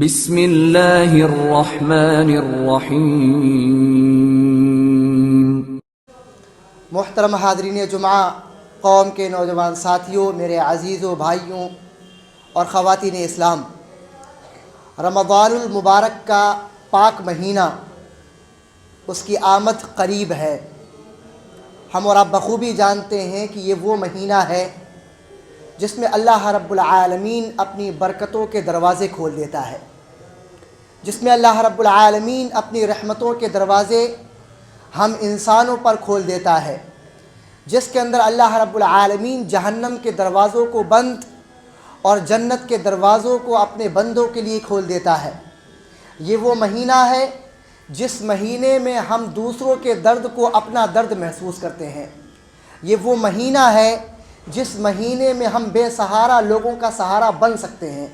بسم اللہ الرحمن الرحیم۔ محترم حاضرین جمعہ، قوم کے نوجوان ساتھیوں، میرے عزیزوں بھائیوں اور خواتین اسلام، رمضان المبارک کا پاک مہینہ، اس کی آمد قریب ہے۔ ہم اور آپ بخوبی جانتے ہیں کہ یہ وہ مہینہ ہے جس میں اللہ رب العالمین اپنی برکتوں کے دروازے کھول دیتا ہے، جس میں اللہ رب العالمین اپنی رحمتوں کے دروازے ہم انسانوں پر کھول دیتا ہے، جس کے اندر اللہ رب العالمین جہنم کے دروازوں کو بند اور جنت کے دروازوں کو اپنے بندوں کے لیے کھول دیتا ہے۔ یہ وہ مہینہ ہے جس مہینے میں ہم دوسروں کے درد کو اپنا درد محسوس کرتے ہیں۔ یہ وہ مہینہ ہے جس مہینے میں ہم بے سہارا لوگوں کا سہارا بن سکتے ہیں۔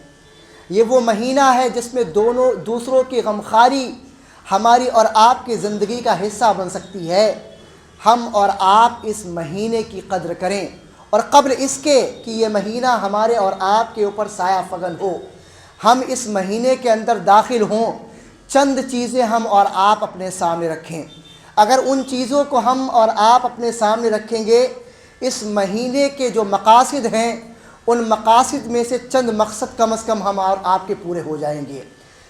یہ وہ مہینہ ہے جس میں دوسروں کی غمخواری ہماری اور آپ کی زندگی کا حصہ بن سکتی ہے۔ ہم اور آپ اس مہینے کی قدر کریں، اور قبل اس کے کہ یہ مہینہ ہمارے اور آپ کے اوپر سایہ فگن ہو، ہم اس مہینے کے اندر داخل ہوں، چند چیزیں ہم اور آپ اپنے سامنے رکھیں۔ اگر ان چیزوں کو ہم اور آپ اپنے سامنے رکھیں گے، اس مہینے کے جو مقاصد ہیں، ان مقاصد میں سے چند مقصد کم از کم ہم اور آپ کے پورے ہو جائیں گے۔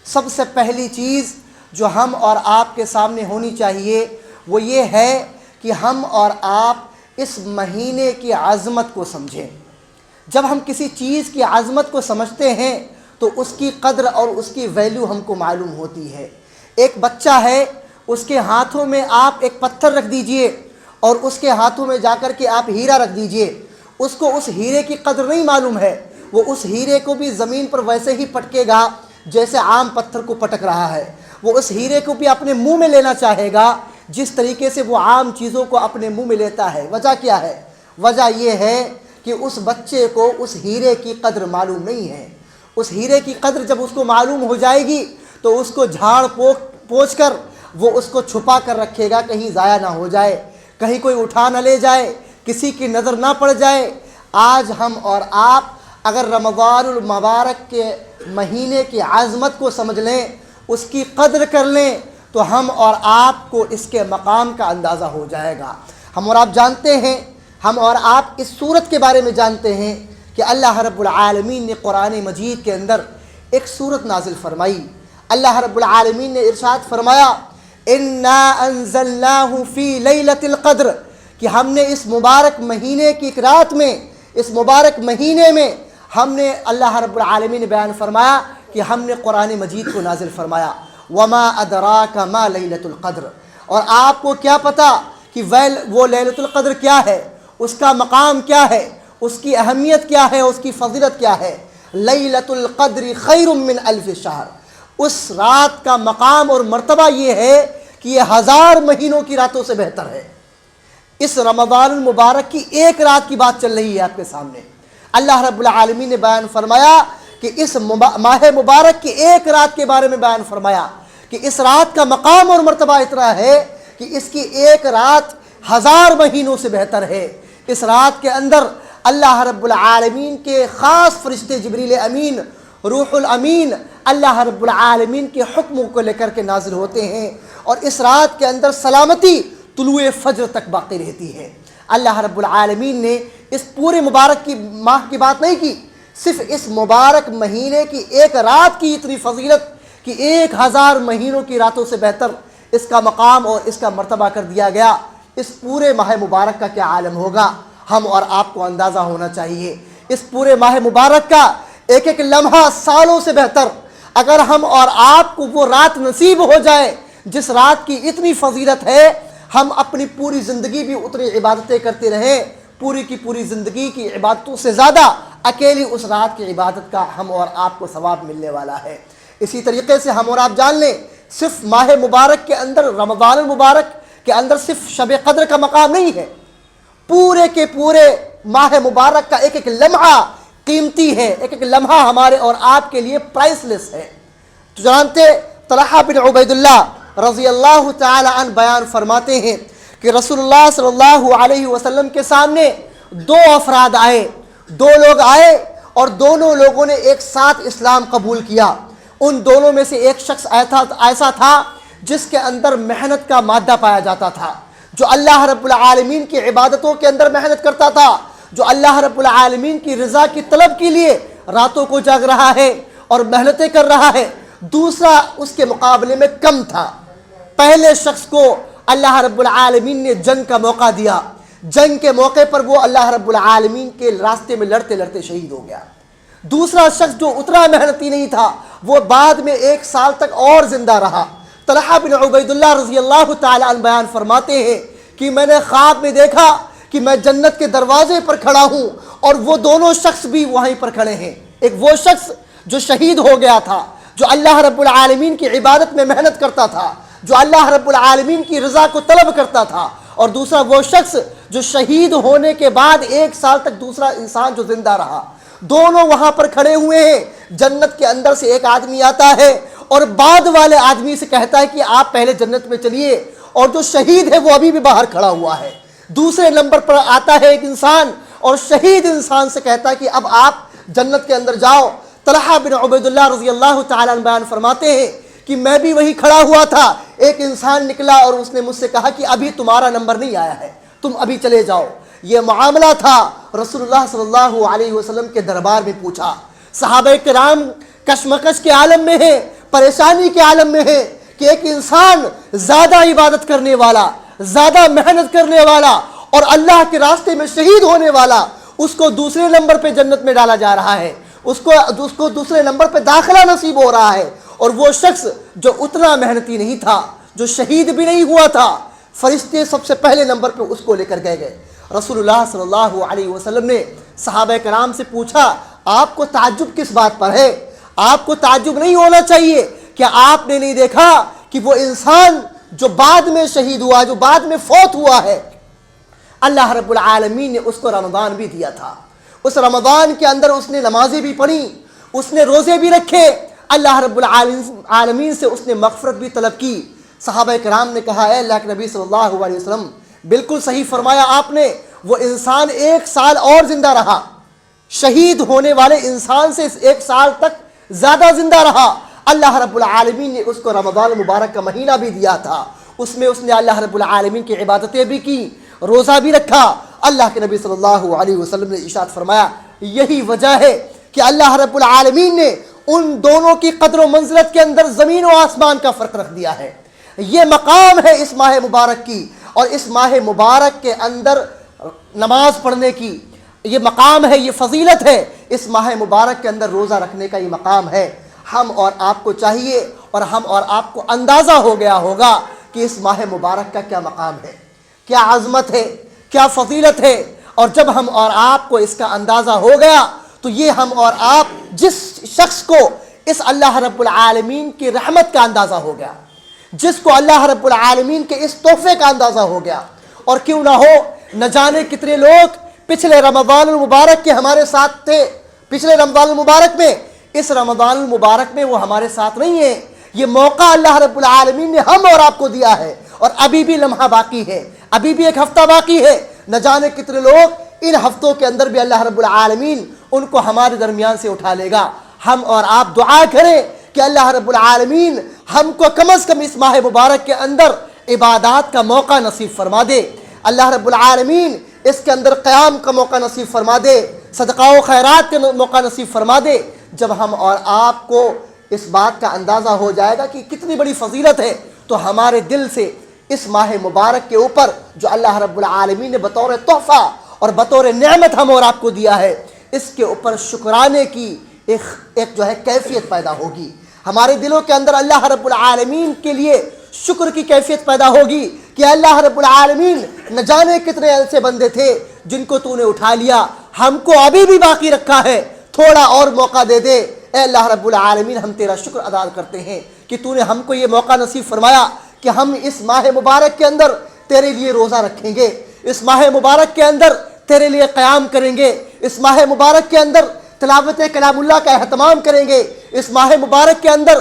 سب سے پہلی چیز جو ہم اور آپ کے سامنے ہونی چاہیے وہ یہ ہے کہ ہم اور آپ اس مہینے کی عظمت کو سمجھیں۔ جب ہم کسی چیز کی عظمت کو سمجھتے ہیں تو اس کی قدر اور اس کی ویلیو ہم کو معلوم ہوتی ہے۔ ایک بچہ ہے، اس کے ہاتھوں میں آپ ایک پتھر رکھ دیجئے اور اس کے ہاتھوں میں جا کر کے آپ ہیرا رکھ دیجئے، اس کو اس ہیرے کی قدر نہیں معلوم ہے، وہ اس ہیرے کو بھی زمین پر ویسے ہی پٹکے گا جیسے عام پتھر کو پٹک رہا ہے۔ وہ اس ہیرے کو بھی اپنے منہ میں لینا چاہے گا جس طریقے سے وہ عام چیزوں کو اپنے منہ میں لیتا ہے۔ وجہ کیا ہے؟ وجہ یہ ہے کہ اس بچے کو اس ہیرے کی قدر معلوم نہیں ہے۔ اس ہیرے کی قدر جب اس کو معلوم ہو جائے گی تو اس کو جھاڑ پوچھ کر وہ اس کو چھپا کر رکھے گا، کہیں ضائع نہ ہو جائے، کہیں کوئی اٹھا نہ لے جائے، کسی کی نظر نہ پڑ جائے۔ آج ہم اور آپ اگر رمضان المبارک کے مہینے کی عظمت کو سمجھ لیں، اس کی قدر کر لیں، تو ہم اور آپ کو اس کے مقام کا اندازہ ہو جائے گا۔ ہم اور آپ جانتے ہیں، ہم اور آپ اس سورت کے بارے میں جانتے ہیں کہ اللہ رب العالمین نے قرآن مجید کے اندر ایک سورت نازل فرمائی۔ اللہ رب العالمین نے ارشاد فرمایا، اِنَّا أَنزَلْنَاهُ فِي لَيْلَةِ الْقَدْرِ، کہ ہم نے اس مبارک مہینے کی ایک رات میں، اس مبارک مہینے میں ہم نے، اللہ رب العالمین نے بیان فرمایا کہ ہم نے قرآن مجید کو نازل فرمایا۔ وَمَا أَدْرَاكَ مَا لَيْلَةُ الْقَدْرِ، اور آپ کو کیا پتہ کہ وہ لیلۃ القدر کیا ہے، اس کا مقام کیا ہے، اس کی اہمیت کیا ہے، اس کی فضیلت کیا ہے۔ لیلۃ القدر خیر من الف شہر، اس رات کا مقام اور مرتبہ یہ ہے کہ یہ 1000 مہینوں کی راتوں سے بہتر ہے۔ اس رمضان المبارک کی ایک رات کی بات چل رہی ہے آپ کے سامنے۔ اللہ رب العالمین نے بیان فرمایا کہ اس ماہ مبارک کی ایک رات کے بارے میں بیان فرمایا کہ اس رات کا مقام اور مرتبہ اتنا ہے کہ اس کی ایک رات 1000 مہینوں سے بہتر ہے۔ اس رات کے اندر اللہ رب العالمین کے خاص فرشتے جبریل امین، روح الامین، اللہ رب العالمین کے حکموں کو لے کر کے نازل ہوتے ہیں، اور اس رات کے اندر سلامتی طلوع فجر تک باقی رہتی ہے۔ اللہ رب العالمین نے اس پورے مبارک کی ماہ کی بات نہیں کی، صرف اس مبارک مہینے کی ایک رات کی اتنی فضیلت کہ 1000 مہینوں کی راتوں سے بہتر اس کا مقام اور اس کا مرتبہ کر دیا گیا۔ اس پورے ماہ مبارک کا کیا عالم ہوگا، ہم اور آپ کو اندازہ ہونا چاہیے۔ اس پورے ماہ مبارک کا ایک ایک لمحہ سالوں سے بہتر۔ اگر ہم اور آپ کو وہ رات نصیب ہو جائے جس رات کی اتنی فضیلت ہے، ہم اپنی پوری زندگی بھی اتنی عبادتیں کرتے رہیں، پوری کی پوری زندگی کی عبادتوں سے زیادہ اکیلی اس رات کی عبادت کا ہم اور آپ کو ثواب ملنے والا ہے۔ اسی طریقے سے ہم اور آپ جان لیں، صرف ماہ مبارک کے اندر، رمضان المبارک کے اندر صرف شب قدر کا مقام نہیں ہے، پورے کے پورے ماہ مبارک کا ایک ایک لمحہ قیمتی ہے، ایک ایک لمحہ ہمارے اور آپ کے لیے پرائس لیس ہے۔ تو جانتے طلحہ بن عبید اللہ رضی اللہ تعالی عنہ بیان فرماتے ہیں کہ رسول اللہ صلی اللہ علیہ وسلم کے سامنے 2 افراد آئے، 2 لوگ آئے اور دونوں لوگوں نے ایک ساتھ اسلام قبول کیا۔ ان دونوں میں سے ایک شخص ایسا تھا جس کے اندر محنت کا مادہ پایا جاتا تھا، جو اللہ رب العالمین کی عبادتوں کے اندر محنت کرتا تھا، جو اللہ رب العالمین کی رضا کی طلب کے لیے راتوں کو جاگ رہا ہے اور محنتیں کر رہا ہے۔ دوسرا اس کے مقابلے میں کم تھا۔ پہلے شخص کو اللہ رب العالمین نے جنگ کا موقع دیا، جنگ کے موقع پر وہ اللہ رب العالمین کے راستے میں لڑتے لڑتے شہید ہو گیا۔ دوسرا شخص جو اتنا محنتی نہیں تھا، وہ بعد میں 1 سال تک اور زندہ رہا۔ طلحہ بن عبید اللہ رضی اللہ تعالی عنہ بیان فرماتے ہیں کہ میں نے خواب میں دیکھا کہ میں جنت کے دروازے پر کھڑا ہوں اور وہ دونوں شخص بھی وہیں پر کھڑے ہیں۔ ایک وہ شخص جو شہید ہو گیا تھا، جو اللہ رب العالمین کی عبادت میں محنت کرتا تھا، جو اللہ رب العالمین کی رضا کو طلب کرتا تھا، اور دوسرا وہ شخص جو شہید ہونے کے بعد 1 سال تک دوسرا انسان جو زندہ رہا۔ دونوں وہاں پر کھڑے ہوئے ہیں۔ جنت کے اندر سے ایک آدمی آتا ہے اور بعد والے آدمی سے کہتا ہے کہ آپ پہلے جنت میں چلیے، اور جو شہید ہے وہ ابھی بھی باہر کھڑا ہوا ہے۔ دوسرے نمبر پر آتا ہے ایک انسان اور شہید انسان سے کہتا ہے کہ اب آپ جنت کے اندر جاؤ۔ طلحہ بن عبید اللہ رضی اللہ تعالیٰ عنہ بیان فرماتے ہیں کہ میں بھی وہی کھڑا ہوا تھا، ایک انسان نکلا اور اس نے مجھ سے کہا کہ ابھی تمہارا نمبر نہیں آیا ہے، تم ابھی چلے جاؤ۔ یہ معاملہ تھا۔ رسول اللہ صلی اللہ علیہ وسلم کے دربار میں پوچھا۔ صحابہ کرام کشمکش کے عالم میں ہیں، پریشانی کے عالم میں ہیں کہ ایک انسان زیادہ عبادت کرنے والا، زیادہ محنت کرنے والا اور اللہ کے راستے میں شہید ہونے والا، اس کو دوسرے نمبر پہ جنت میں ڈالا جا رہا ہے، اس کو دوسرے نمبر پہ داخلہ نصیب ہو رہا ہے، اور وہ شخص جو اتنا محنتی نہیں تھا، جو شہید بھی نہیں ہوا تھا، فرشتے سب سے پہلے نمبر پہ اس کو لے کر گئے۔ رسول اللہ صلی اللہ علیہ وسلم نے صحابہ کرام سے پوچھا، آپ کو تعجب کس بات پر ہے؟ آپ کو تعجب نہیں ہونا چاہیے کہ آپ نے نہیں دیکھا کہ وہ انسان جو بعد میں شہید ہوا، جو بعد میں فوت ہوا ہے، اللہ رب العالمین نے اس کو رمضان بھی دیا تھا۔ اس رمضان کے اندر اس نے نمازیں بھی پڑھی، اس نے روزے بھی رکھے، اللہ رب العالمین سے اس نے مغفرت بھی طلب کی۔ صحابہ کرام نے کہا، اے اللہ کے نبی صلی اللہ علیہ وسلم، بالکل صحیح فرمایا آپ نے، وہ انسان 1 سال اور زندہ رہا، شہید ہونے والے انسان سے 1 سال تک زیادہ زندہ رہا۔ اللہ رب العالمین نے اس کو رمضان المبارک کا مہینہ بھی دیا تھا، اس میں اس نے اللہ رب العالمین کی عبادتیں بھی کی، روزہ بھی رکھا۔ اللہ کے نبی صلی اللہ علیہ وسلم نے ارشاد فرمایا، یہی وجہ ہے کہ اللہ رب العالمین نے ان دونوں کی قدر و منزلت کے اندر زمین و آسمان کا فرق رکھ دیا ہے۔ یہ مقام ہے اس ماہ مبارک کی، اور اس ماہ مبارک کے اندر نماز پڑھنے کی یہ مقام ہے، یہ فضیلت ہے۔ اس ماہ مبارک کے اندر روزہ رکھنے کا یہ مقام ہے۔ ہم اور آپ کو چاہیے، اور ہم اور آپ کو اندازہ ہو گیا ہوگا کہ اس ماہ مبارک کا کیا مقام ہے، کیا عظمت ہے، کیا فضیلت ہے۔ اور جب ہم اور آپ کو اس کا اندازہ ہو گیا تو یہ ہم اور آپ جس شخص کو اس اللہ رب العالمین کی رحمت کا اندازہ ہو گیا، جس کو اللہ رب العالمین کے اس تحفے کا اندازہ ہو گیا، اور کیوں نہ ہو، نہ جانے کتنے لوگ پچھلے رمضان المبارک کے ہمارے ساتھ تھے، پچھلے رمضان المبارک میں، اس رمضان المبارک میں وہ ہمارے ساتھ نہیں ہیں۔ یہ موقع اللہ رب العالمین نے ہم اور آپ کو دیا ہے، اور ابھی بھی لمحہ باقی ہے، ابھی بھی 1 ہفتہ باقی ہے۔ نہ جانے کتنے لوگ ان ہفتوں کے اندر بھی اللہ رب العالمین ان کو ہمارے درمیان سے اٹھا لے گا۔ ہم اور آپ دعا کریں کہ اللہ رب العالمین ہم کو کم از کم اس ماہ مبارک کے اندر عبادات کا موقع نصیب فرما دے، اللہ رب العالمین اس کے اندر قیام کا موقع نصیب فرما دے، صدقہ و خیرات کا موقع نصیب فرما دے۔ جب ہم اور آپ کو اس بات کا اندازہ ہو جائے گا کہ کتنی بڑی فضیلت ہے، تو ہمارے دل سے اس ماہ مبارک کے اوپر جو اللہ رب العالمین نے بطور تحفہ اور بطور نعمت ہم اور آپ کو دیا ہے، اس کے اوپر شکرانے کی ایک جو ہے کیفیت پیدا ہوگی۔ ہمارے دلوں کے اندر اللہ رب العالمین کے لیے شکر کی کیفیت پیدا ہوگی کہ اللہ رب العالمین، نہ جانے کتنے ایسے بندے تھے جن کو تو نے اٹھا لیا، ہم کو ابھی بھی باقی رکھا ہے، تھوڑا اور موقع دے دے۔ اے اللہ رب العالمین، ہم تیرا شکر ادا کرتے ہیں کہ تو نے ہم کو یہ موقع نصیب فرمایا کہ ہم اس ماہ مبارک کے اندر تیرے لیے روزہ رکھیں گے، اس ماہ مبارک کے اندر تیرے لیے قیام کریں گے، اس ماہ مبارک کے اندر تلاوت کلام اللہ کا اہتمام کریں گے، اس ماہ مبارک کے اندر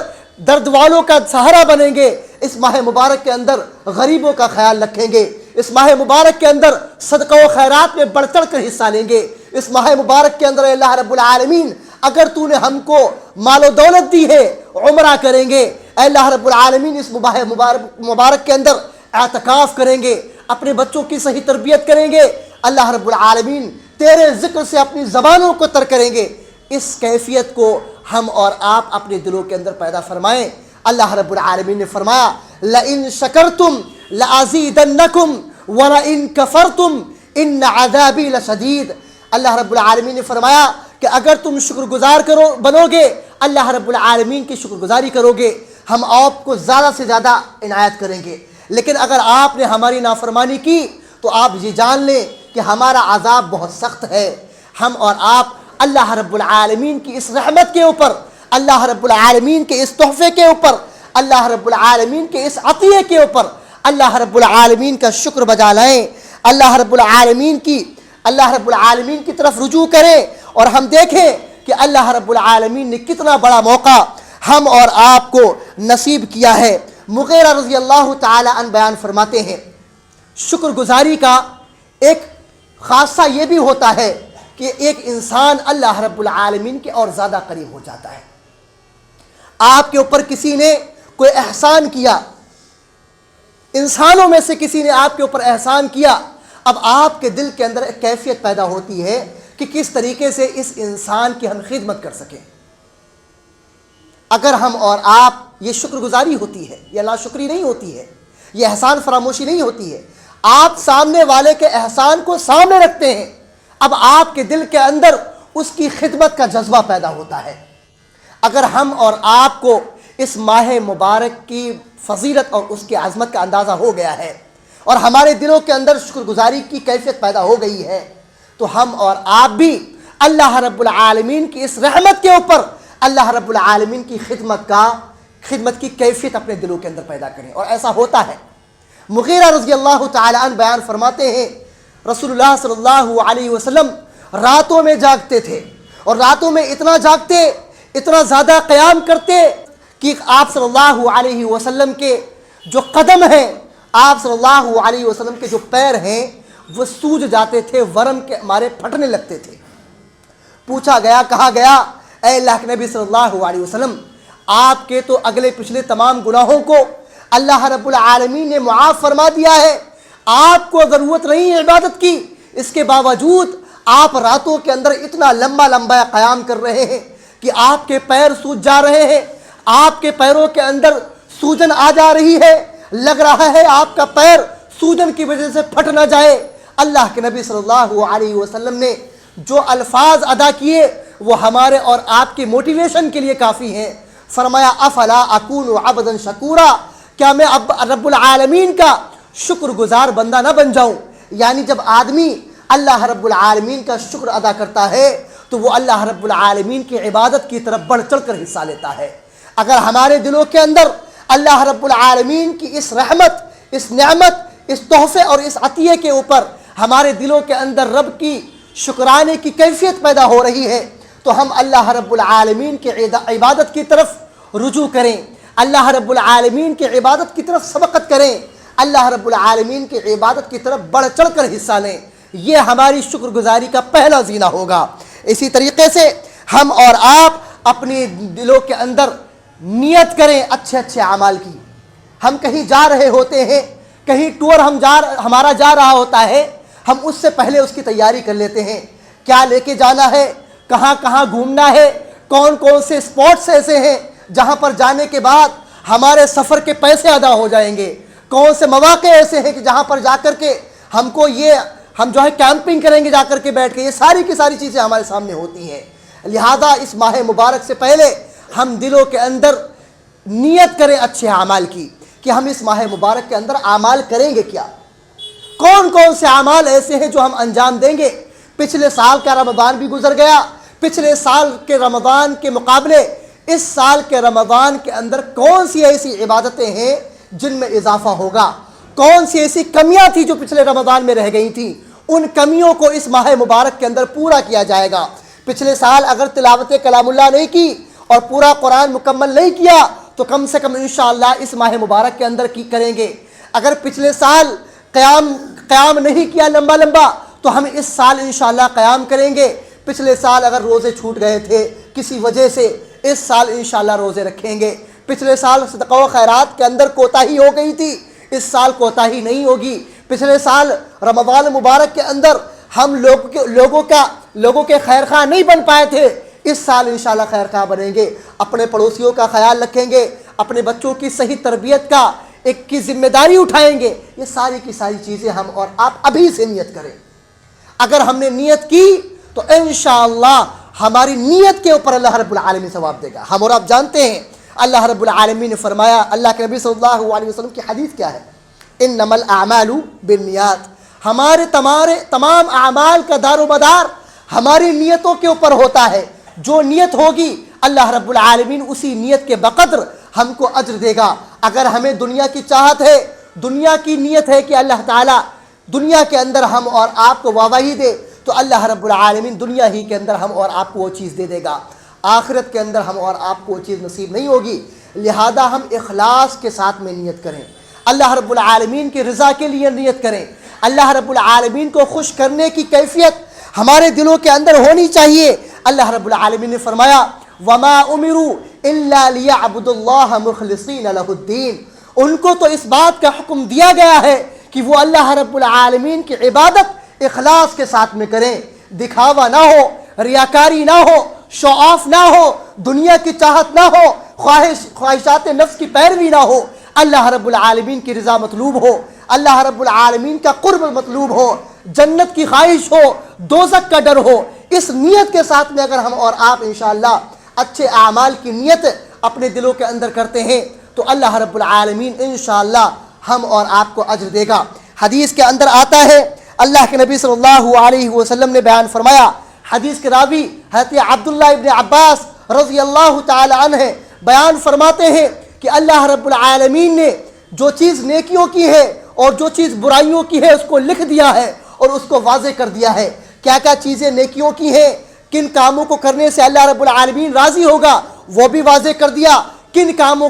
درد والوں کا سہارا بنیں گے، اس ماہ مبارک کے اندر غریبوں کا خیال رکھیں گے، اس ماہ مبارک کے اندر صدقہ و خیرات میں بڑھ چڑھ کر حصہ لیں گے، اس ماہ مبارک کے اندر اللہ رب العالمین اگر تو نے ہم کو مال و دولت دی ہے عمرہ کریں گے، اے اللہ رب العالمین اس مبارک کے اندر اعتکاف کریں گے، اپنے بچوں کی صحیح تربیت کریں گے، اللہ رب العالمین تیرے ذکر سے اپنی زبانوں کو تر کریں گے۔ اس کیفیت کو ہم اور آپ اپنے دلوں کے اندر پیدا فرمائیں۔ اللہ رب العالمین نے فرمایا لَإِن شَكَرْتُمْ لَأَزِيدَنَّكُمْ وَلَإِن كَفَرْتُمْ إِنَّ عَذَابِي لَشَدِيدٌ۔ اللہ رب العالمین نے فرمایا کہ اگر تم شکر گزار بنو گے، اللہ رب العالمین کی شکر گزاری کرو گے، ہم آپ کو زیادہ سے زیادہ عنایت کریں گے، لیکن اگر آپ نے ہماری نافرمانی کی تو آپ یہ جان لیں کہ ہمارا عذاب بہت سخت ہے۔ ہم اور آپ اللہ رب العالمین کی اس رحمت کے اوپر، اللہ رب العالمین کے اس تحفے کے اوپر، اللہ رب العالمین کے اس عطیے کے اوپر اللہ رب العالمین کا شکر بجا لائیں، اللہ رب العالمین کی طرف رجوع کریں، اور ہم دیکھیں کہ اللہ رب العالمین نے کتنا بڑا موقع ہم اور آپ کو نصیب کیا ہے۔ مغیرہ رضی اللہ تعالی عنہ بیان فرماتے ہیں شکر گزاری کا ایک خاصہ یہ بھی ہوتا ہے کہ ایک انسان اللہ رب العالمین کے اور زیادہ قریب ہو جاتا ہے۔ آپ کے اوپر کسی نے کوئی احسان کیا، انسانوں میں سے کسی نے آپ کے اوپر احسان کیا، اب آپ کے دل کے اندر ایک کیفیت پیدا ہوتی ہے کہ کس طریقے سے اس انسان کی ہم خدمت کر سکیں۔ اگر ہم اور آپ یہ شکر گزاری ہوتی ہے، یہ ناشکری نہیں ہوتی ہے، یہ احسان فراموشی نہیں ہوتی ہے، آپ سامنے والے کے احسان کو سامنے رکھتے ہیں، اب آپ کے دل کے اندر اس کی خدمت کا جذبہ پیدا ہوتا ہے۔ اگر ہم اور آپ کو اس ماہ مبارک کی فضیلت اور اس کی عظمت کا اندازہ ہو گیا ہے اور ہمارے دلوں کے اندر شکر گزاری کی کیفیت پیدا ہو گئی ہے، تو ہم اور آپ بھی اللہ رب العالمین کی اس رحمت کے اوپر اللہ رب العالمین کی خدمت کی کیفیت اپنے دلوں کے اندر پیدا کریں، اور ایسا ہوتا ہے۔ مغیرہ رضی اللہ تعالی عنہ بیان فرماتے ہیں رسول اللہ صلی اللہ علیہ وسلم راتوں میں جاگتے تھے، اور راتوں میں اتنا جاگتے، اتنا زیادہ قیام کرتے کہ آپ صلی اللہ علیہ وسلم کے جو قدم ہیں، آپ صلی اللہ علیہ وسلم کے جو پیر ہیں وہ سوج جاتے تھے، ورم کے مارے پھٹنے لگتے تھے۔ پوچھا گیا، کہا گیا اے اللہ کے نبی صلی اللہ علیہ وسلم، آپ کے تو اگلے پچھلے تمام گناہوں کو اللہ رب العالمین نے معاف فرما دیا ہے، آپ کو ضرورت نہیں ہے عبادت کی، اس کے باوجود آپ راتوں کے اندر اتنا لمبا قیام کر رہے ہیں کہ آپ کے پیر سوج جا رہے ہیں، آپ کے پیروں کے اندر سوجن آ جا رہی ہے، لگ رہا ہے آپ کا پیر سوجن کی وجہ سے پھٹ نہ جائے۔ اللہ کے نبی صلی اللہ علیہ وسلم نے جو الفاظ ادا کیے وہ ہمارے اور آپ کی موٹیویشن کے لیے کافی ہیں۔ فرمایا افلا اکون عبدا شکورا، کیا میں اب رب العالمین کا شکر گزار بندہ نہ بن جاؤں؟ یعنی جب آدمی اللہ رب العالمین کا شکر ادا کرتا ہے تو وہ اللہ رب العالمین کی عبادت کی طرف بڑھ چڑھ کر حصہ لیتا ہے۔ اگر ہمارے دلوں کے اندر اللہ رب العالمین کی اس رحمت، اس نعمت، اس تحفے اور اس عطیے کے اوپر ہمارے دلوں کے اندر رب کی شکرانے کی کیفیت پیدا ہو رہی ہے تو ہم اللہ رب العالمین کی عبادت کی طرف رجوع کریں، اللہ رب العالمین کی عبادت کی طرف سبقت کریں، اللہ رب العالمین کی عبادت کی طرف بڑھ چڑھ کر حصہ لیں۔ یہ ہماری شکر گزاری کا پہلا زینہ ہوگا۔ اسی طریقے سے ہم اور آپ اپنے دلوں کے اندر نیت کریں اچھے اعمال کی۔ ہم کہیں جا رہے ہوتے ہیں، کہیں ٹور ہمارا جا رہا ہوتا ہے، ہم اس سے پہلے اس کی تیاری کر لیتے ہیں، کیا لے کے جانا ہے، کہاں کہاں گھومنا ہے، کون کون سے اسپاٹس ایسے ہیں جہاں پر جانے کے بعد ہمارے سفر کے پیسے ادا ہو جائیں گے، کون سے مواقع ایسے ہیں کہ جہاں پر جا کر کے ہم جو ہے کیمپنگ کریں گے جا کر کے بیٹھ کے، یہ ساری کی ساری چیزیں ہمارے سامنے ہوتی ہیں۔ لہذا اس ماہ مبارک سے پہلے ہم دلوں کے اندر نیت کریں اچھے اعمال کی کہ ہم اس ماہ مبارک کے اندر اعمال کریں گے کیا، کون کون سے اعمال ایسے ہیں جو ہم انجام دیں گے۔ پچھلے سال کا رمضان بھی گزر گیا، پچھلے سال کے رمضان کے مقابلے اس سال کے رمضان کے اندر کون سی ایسی عبادتیں ہیں جن میں اضافہ ہوگا، کون سی ایسی کمیاں تھیں جو پچھلے رمضان میں رہ گئی تھیں، ان کمیوں کو اس ماہ مبارک کے اندر پورا کیا جائے گا۔ پچھلے سال اگر تلاوت کلام اللہ نہیں کی اور پورا قرآن مکمل نہیں کیا تو کم سے کم انشاءاللہ اس ماہ مبارک کے اندر کی کریں گے۔ اگر پچھلے سال قیام نہیں کیا لمبا تو ہم اس سال انشاءاللہ قیام کریں گے۔ پچھلے سال اگر روزے چھوٹ گئے تھے، کسی وجہ سے اس سال انشاءاللہ روزے رکھیں گے. پچھلے سال صدقہ و خیرات کے اندر کوتاہی ہو گئی تھی, اس سال کوتاہی نہیں ہوگی. پچھلے سال رمضان مبارک کے اندر ہم لوگوں کے خیر خواہ نہیں بن پائے تھے, اس سال انشاءاللہ خیر خواہ بنیں گے. اپنے پڑوسیوں کا خیال رکھیں گے, اپنے بچوں کی صحیح تربیت کی ذمہ داری اٹھائیں گے. یہ ساری کی ساری چیزیں ہم اور آپ ابھی سے نیت کریں. اگر ہم نے نیت کی تو انشاءاللہ ہماری نیت کے اوپر اللہ رب العالمین ثواب دے گا. ہم اور آپ جانتے ہیں اللہ رب العالمین نے فرمایا, اللہ کے نبی صلی اللہ علیہ وسلم کی حدیث کیا ہے, انما الاعمال بالنیات. ہمارے تمام اعمال کا دار و مدار ہماری نیتوں کے اوپر ہوتا ہے. جو نیت ہوگی اللہ رب العالمین اسی نیت کے بقدر ہم کو اجر دے گا. اگر ہمیں دنیا کی چاہت ہے, دنیا کی نیت ہے کہ اللہ تعالیٰ دنیا کے اندر ہم اور آپ کو واہواہی دے, تو اللہ رب العالمین دنیا ہی کے اندر ہم اور آپ کو وہ چیز دے دے گا. آخرت کے اندر ہم اور آپ کو وہ چیز نصیب نہیں ہوگی. لہذا ہم اخلاص کے ساتھ میں نیت کریں, اللہ رب العالمین کی رضا کے لیے نیت کریں. اللہ رب العالمین کو خوش کرنے کی کیفیت ہمارے دلوں کے اندر ہونی چاہیے. اللہ رب العالمین نے فرمایا وما امروا الا ليعبدوا الله مخلصين له الدين. ان کو تو اس بات کا حکم دیا گیا ہے کہ وہ اللہ رب العالمین کی عبادت اخلاص کے ساتھ میں کریں. دکھاوا نہ ہو, ریاکاری نہ ہو, شو آف نہ ہو, دنیا کی چاہت نہ ہو, خواہشات نفس کی پیروی نہ ہو. اللہ رب العالمین کی رضا مطلوب ہو, اللہ رب العالمین کا قرب مطلوب ہو, جنت کی خواہش ہو, دوزخ کا ڈر ہو. اس نیت کے ساتھ میں اگر ہم اور آپ انشاءاللہ اچھے اعمال کی نیت اپنے دلوں کے اندر کرتے ہیں تو اللہ رب العالمین انشاءاللہ ہم اور آپ کو اجر دے گا. حدیث کے اندر آتا ہے, اللہ کے نبی صلی اللہ علیہ وسلم نے بیان فرمایا, حدیث کے راوی حضرت عبداللہ ابن عباس رضی اللہ تعالی عنہ بیان فرماتے ہیں کہ اللہ رب العالمین نے جو چیز نیکیوں کی ہے اور جو چیز برائیوں کی ہے اس کو لکھ دیا ہے اور اس کو واضح کر دیا ہے. کیا کیا چیزیں نیکیوں کی ہیں, کن کاموں کو کرنے سے اللہ رب العالمین راضی ہوگا وہ بھی واضح کر دیا, کن کاموں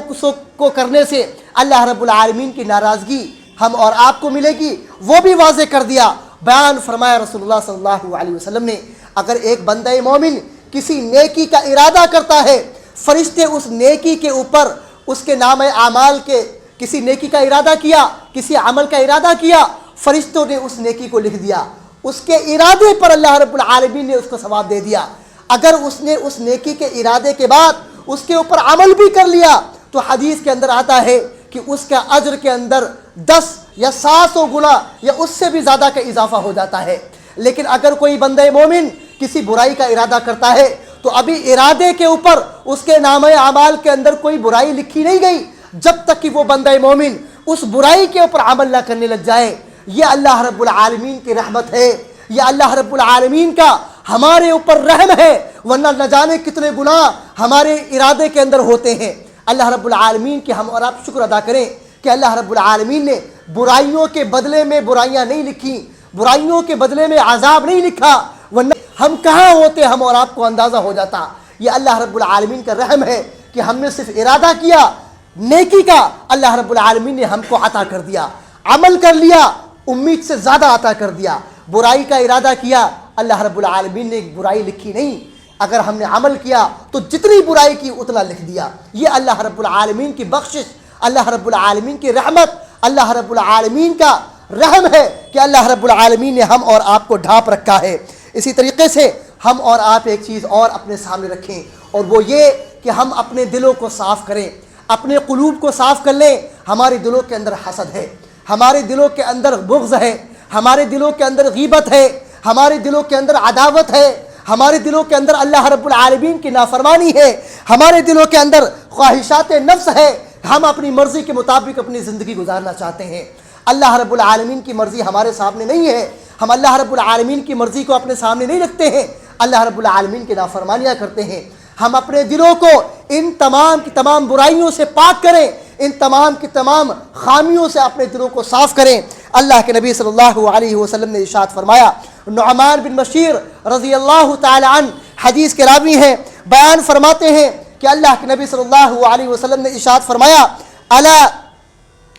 کو کرنے سے اللہ رب العالمین کی ناراضگی ہم اور آپ کو ملے گی وہ بھی واضح کر دیا. بیان فرمایا رسول اللہ صلی اللہ علیہ وسلم نے, اگر ایک بندہ مومن کسی نیکی کا ارادہ کرتا ہے, فرشتے اس نیکی کے اوپر اس کے نام اعمال کے کسی نیکی کا ارادہ کیا, کسی عمل کا ارادہ کیا, فرشتوں نے اس نیکی کو لکھ دیا. اس کے ارادے پر اللہ رب العالمین نے اس کو ثواب دے دیا. اگر اس نے اس نیکی کے ارادے کے بعد اس کے اوپر عمل بھی کر لیا تو حدیث کے اندر آتا ہے کہ اس کا اجر کے اندر 10 یا 700 گنا یا اس سے بھی زیادہ کا اضافہ ہو جاتا ہے. لیکن اگر کوئی بندہ مومن کسی برائی کا ارادہ کرتا ہے تو ابھی ارادے کے اوپر اس کے نام اعمال کے اندر کوئی برائی لکھی نہیں گئی جب تک کہ وہ بندہ مومن اس برائی کے اوپر عمل نہ کرنے لگ جائے. یہ اللہ رب العالمین کی رحمت ہے, یہ اللہ رب العالمین کا ہمارے اوپر رحم ہے, ورنہ نہ جانے کتنے گناہ ہمارے ارادے کے اندر ہوتے ہیں. اللہ رب العالمین کے ہم اور آپ شکر ادا کریں کہ اللہ رب العالمین نے برائیوں کے بدلے میں برائیاں نہیں لکھی, برائیوں کے بدلے میں عذاب نہیں لکھا, ورنہ ہم کہاں ہوتے ہم اور آپ کو اندازہ ہو جاتا. یہ اللہ رب العالمین کا رحم ہے کہ ہم نے صرف ارادہ کیا نیکی کا, اللہ رب العالمین نے ہم کو عطا کر دیا. عمل کر لیا, امید سے زیادہ عطا کر دیا. برائی کا ارادہ کیا, اللہ رب العالمین نے برائی لکھی نہیں, اگر ہم نے عمل کیا تو جتنی برائی کی اتنا لکھ دیا. یہ اللہ رب العالمین کی بخشش, اللہ رب العالمین کی رحمت, اللہ رب العالمین کا رحم ہے کہ اللہ رب العالمین نے ہم اور آپ کو ڈھانپ رکھا ہے. اسی طریقے سے ہم اور آپ ایک چیز اور اپنے سامنے رکھیں, اور وہ یہ کہ ہم اپنے دلوں کو صاف کریں, اپنے قلوب کو صاف کر لیں. ہمارے دلوں کے اندر حسد ہے, ہمارے دلوں کے اندر بغض ہے, ہمارے دلوں کے اندر غیبت ہے, ہمارے دلوں کے اندر عداوت ہے, ہمارے دلوں کے اندر اللہ رب العالمین کی نافرمانی ہے, ہمارے دلوں کے اندر خواہشات نفس ہے, ہم اپنی مرضی کے مطابق اپنی زندگی گزارنا چاہتے ہیں. اللہ رب العالمین کی مرضی ہمارے سامنے نہیں ہے, ہم اللہ رب العالمین کی مرضی کو اپنے سامنے نہیں رکھتے ہیں, اللہ رب العالمین کی نافرمانیاں کرتے ہیں. ہم اپنے دلوں کو ان تمام کی تمام برائیوں سے پاک کریں, ان تمام کی تمام خامیوں سے اپنے دلوں کو صاف کریں. اللہ کے نبی صلی اللہ علیہ وسلم نے ارشاد فرمایا, نعمان بن بشیر رضی اللہ تعالی عنہ حدیث کے راوی ہیں, بیان فرماتے ہیں کہ اللہ کے نبی صلی اللہ علیہ وسلم نے ارشاد فرمایا, الا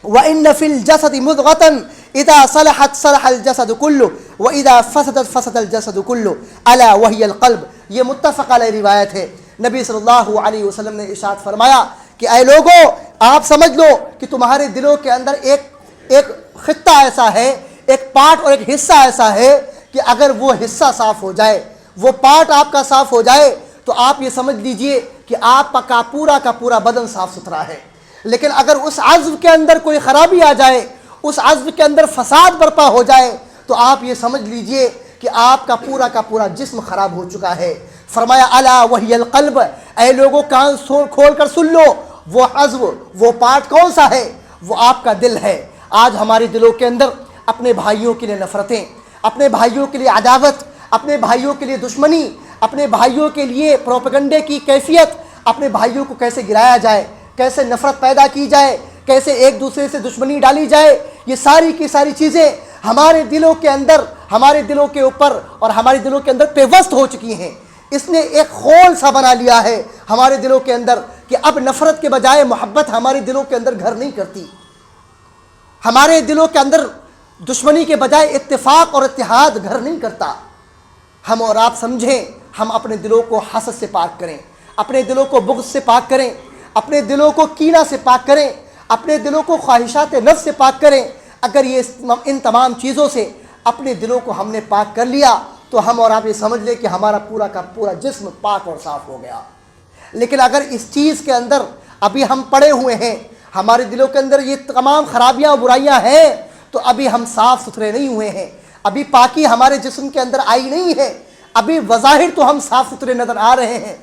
وان فی الجسد مضغۃ اذا صلحت صلح الجسد كله واذا فسدت فسد الجسد كله الا وهي القلب. یہ متفق علیہ روایت ہے. نبی صلی اللہ علیہ وسلم نے ارشاد فرمایا کہ اے لوگوں، آپ سمجھ لو کہ تمہارے دلوں کے اندر ایک خطہ ایسا ہے، ایک پارٹ اور ایک حصہ ایسا ہے کہ اگر وہ حصہ صاف ہو جائے، وہ پارٹ آپ کا صاف ہو جائے، تو آپ یہ سمجھ لیجئے کہ آپ کا پورا بدن صاف ستھرا ہے۔ لیکن اگر اس عضو کے اندر کوئی خرابی آ جائے، اس عضو کے اندر فساد برپا ہو جائے، تو آپ یہ سمجھ لیجئے کہ آپ کا پورا جسم خراب ہو چکا ہے۔ فرمایا الا وہی القلب، اے لوگوں کان کھول کر سن لو، وہ عضو، وہ پارٹ کون سا ہے؟ وہ آپ کا دل ہے۔ آج ہمارے دلوں کے اندر اپنے بھائیوں کے لیے نفرتیں، اپنے بھائیوں کے لیے عداوت، اپنے بھائیوں کے لیے دشمنی، اپنے بھائیوں کے لیے پروپیگنڈے کی کیفیت، اپنے بھائیوں کو کیسے گرایا جائے، کیسے نفرت پیدا کی جائے، کیسے ایک دوسرے سے دشمنی ڈالی جائے، یہ ساری کی ساری چیزیں ہمارے دلوں کے اندر، ہمارے دلوں کے اوپر اور ہمارے دلوں کے اندر پیوست ہو چکی ہیں۔ اس نے ایک خول سا بنا لیا ہے ہمارے دلوں کے اندر کہ اب نفرت کے بجائے محبت ہمارے دلوں کے اندر گھر نہیں کرتی۔ ہمارے دلوں کے اندر دشمنی کے بجائے اتفاق اور اتحاد گھر نہیں کرتا۔ ہم اور آپ سمجھیں، ہم اپنے دلوں کو حسد سے پاک کریں، اپنے دلوں کو بغض سے پاک کریں، اپنے دلوں کو کینہ سے پاک کریں، اپنے دلوں کو خواہشات نفس سے پاک کریں۔ اگر یہ ان تمام چیزوں سے اپنے دلوں کو ہم نے پاک کر لیا تو ہم اور آپ یہ سمجھ لیں کہ ہمارا پورا جسم پاک اور صاف ہو گیا۔ لیکن اگر اس چیز کے اندر ابھی ہم پڑے ہوئے ہیں، ہمارے دلوں کے اندر یہ تمام خرابیاں اور برائیاں ہیں، تو ابھی ہم صاف ستھرے نہیں ہوئے ہیں، ابھی پاکی ہمارے جسم کے اندر آئی نہیں ہے، ابھی بظاہر تو ہم صاف ستھرے نظر آ رہے ہیں،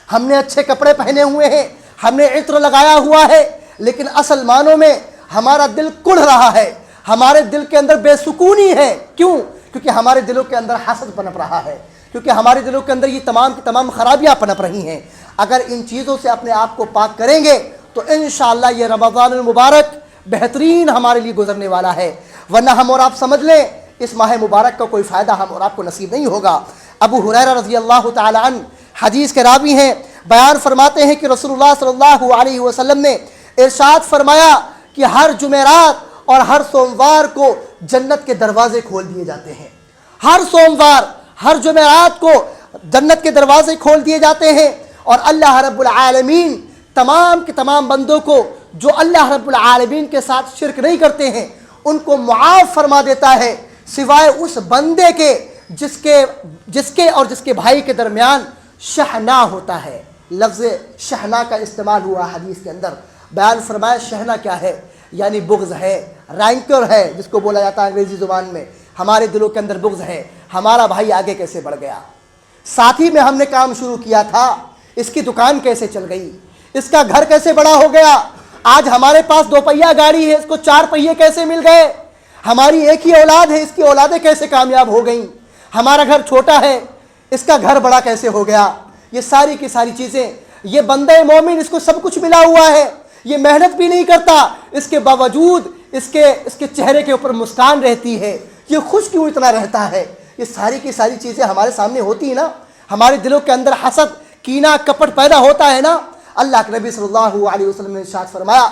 ہم نے اچھے کپڑے پہنے ہوئے ہیں، ہم نے عطر لگایا ہوا ہے، لیکن اصل معنوں میں ہمارا دل کڑھ رہا ہے، ہمارے دل کے اندر بے سکونی ہے۔ کیوں؟ کیونکہ ہمارے دلوں کے اندر حسد پنپ رہا ہے، کیونکہ ہمارے دلوں کے اندر یہ تمام کی تمام خرابیاں پنپ رہی ہیں۔ اگر ان چیزوں سے اپنے آپ کو پاک کریں گے تو انشاءاللہ یہ رمضان المبارک بہترین ہمارے لیے گزرنے والا ہے، ورنہ ہم اور آپ سمجھ لیں اس ماہ مبارک کا کوئی فائدہ ہم اور آپ کو نصیب نہیں ہوگا۔ ابو ہریرہ رضی اللہ تعالی عنہ حدیث کے راوی ہیں، بیان فرماتے ہیں کہ رسول اللہ صلی اللہ علیہ وسلم نے ارشاد فرمایا کہ ہر جمعرات اور ہر سوموار کو جنت کے دروازے کھول دیے جاتے ہیں۔ ہر سوموار، ہر جمعرات کو جنت کے دروازے کھول دیے جاتے ہیں، اور اللہ رب العالمین تمام کے تمام بندوں کو جو اللہ رب العالمین کے ساتھ شرک نہیں کرتے ہیں ان کو معاف فرما دیتا ہے، سوائے اس بندے کے جس کے بھائی کے درمیان شحناء ہوتا ہے۔ لفظ شحناء کا استعمال ہوا حدیث کے اندر، بیان فرمایا شحناء کیا ہے، یعنی بغض ہے، رینکر ہے جس کو بولا جاتا ہے انگریزی زبان میں۔ ہمارے دلوں کے اندر بغض ہے، ہمارا بھائی آگے کیسے بڑھ گیا، ساتھی میں ہم نے کام شروع کیا تھا، اس کی دکان کیسے چل گئی، اس کا گھر کیسے بڑا ہو گیا، آج ہمارے پاس 2 پہیہ گاڑی ہے، اس کو 4 پہیے کیسے مل گئے، ہماری ایک ہی اولاد ہے، اس کی اولادیں کیسے کامیاب ہو گئیں، ہمارا گھر چھوٹا ہے، اس کا گھر بڑا کیسے ہو گیا۔ یہ ساری کی ساری چیزیں، یہ بندہ مومن اس کو سب کچھ ملا ہوا ہے، یہ محنت بھی نہیں کرتا، اس کے باوجود اس کے چہرے کے اوپر مسکان رہتی ہے، یہ خوش کیوں اتنا رہتا ہے۔ یہ ساری کی ساری چیزیں ہمارے سامنے ہوتی ہیں نا، ہمارے دلوں کے اندر حسد، کینہ، کپٹ پیدا ہوتا ہے نا۔ اللہ کے نبی صلی اللہ علیہ وسلم نے ارشاد فرمایا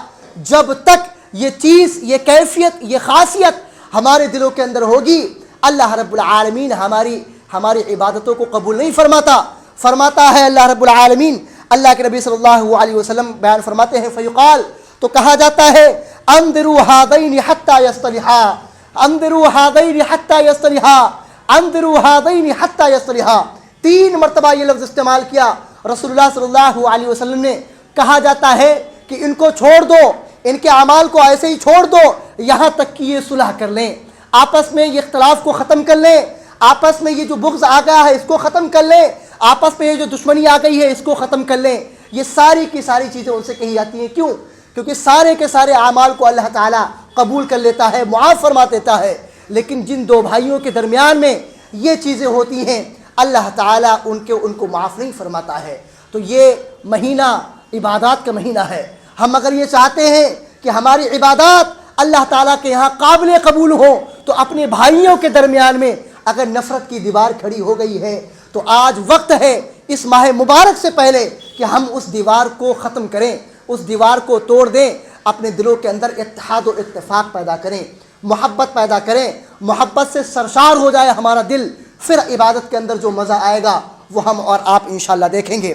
جب تک یہ چیز، یہ کیفیت، یہ خاصیت ہمارے دلوں کے اندر ہوگی، اللہ رب العالمین ہماری عبادتوں کو قبول نہیں فرماتا ہے اللہ رب العالمین۔ اللہ کے نبی صلی اللہ علیہ وسلم بیان فرماتے ہیں فیقال، تو کہا جاتا ہے انظروا هذین حتی یصطلحا، انظروا هذین حتی یصطلحا، انظروا هذین حتی یصطلحا۔ 3 مرتبہ یہ لفظ استعمال کیا رسول اللہ صلی اللہ علیہ وسلم نے۔ کہا جاتا ہے کہ ان کو چھوڑ دو، ان کے اعمال کو ایسے ہی چھوڑ دو یہاں تک کہ یہ صلح کر لیں، آپس میں یہ اختلاف کو ختم کر لیں، آپس میں یہ جو بغض آ گیا ہے اس کو ختم کر لیں، آپس میں یہ جو دشمنی آ گئی ہے اس کو ختم کر لیں۔ یہ ساری کی ساری چیزیں ان سے کہی جاتی ہیں، کیوں؟ کیونکہ سارے کے سارے اعمال کو اللہ تعالیٰ قبول کر لیتا ہے، معاف فرما دیتا ہے، لیکن جن 2 بھائیوں کے درمیان میں یہ چیزیں ہوتی ہیں اللہ تعالیٰ ان کو معاف نہیں فرماتا ہے۔ تو یہ مہینہ عبادات کا مہینہ ہے۔ ہم اگر یہ چاہتے ہیں کہ ہماری عبادات اللہ تعالیٰ کے یہاں قابل قبول ہو تو اپنے بھائیوں کے درمیان میں اگر نفرت کی دیوار کھڑی ہو گئی ہے تو آج وقت ہے اس ماہ مبارک سے پہلے کہ ہم اس دیوار کو ختم کریں، اس دیوار کو توڑ دیں، اپنے دلوں کے اندر اتحاد و اتفاق پیدا کریں، محبت پیدا کریں، محبت سے سرشار ہو جائے ہمارا دل، پھر عبادت کے اندر جو مزہ آئے گا وہ ہم اور آپ انشاءاللہ دیکھیں گے۔